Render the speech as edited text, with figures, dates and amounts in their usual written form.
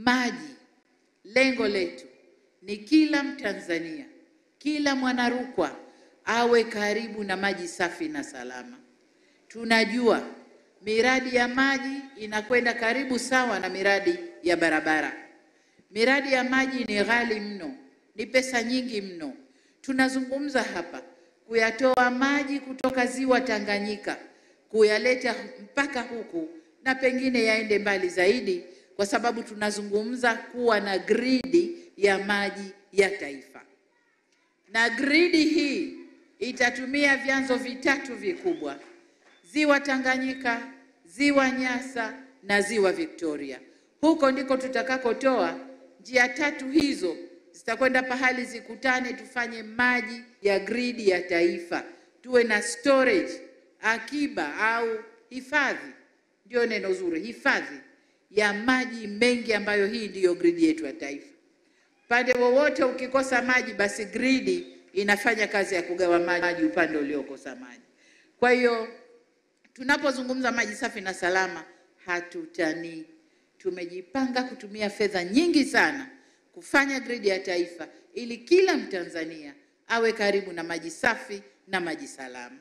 Maji, lengo letu ni kila Mtanzania, kila Mwanarukwa awe karibu na maji safi na salama. Tunajua miradi ya maji inakwenda karibu sawa na miradi ya barabara. Miradi ya maji ni ghali mno, ni pesa nyingi mno. Tunazungumza hapa kuyatoa maji kutoka ziwa Tanganyika, kuyaleta mpaka huku na pengine yaende mbali zaidi, kwa sababu tunazungumza kuwa na gridi ya maji ya taifa. Na gridi hii itatumia vyanzo vitatu vikubwa: ziwa Tanganyika, ziwa Nyasa na ziwa Victoria. Huko ndiko tutakakotoa. Njia tatu hizo zitakwenda pahali zikutane, tufanye maji ya gridi ya taifa, tuwe na storage, akiba au hifadhi, ndio neno zuri, hifadhi ya maji mengi, ambayo hii ndiyo gridi yetu ya taifa. Pande wowote ukikosa maji, basi gridi inafanya kazi ya kugawa maji upande uliokosa maji. Kwa hiyo tunapozungumza maji safi na salama, hatutani. Tumejipanga kutumia fedha nyingi sana kufanya gridi ya taifa ili kila Mtanzania awe karibu na maji safi na maji salama.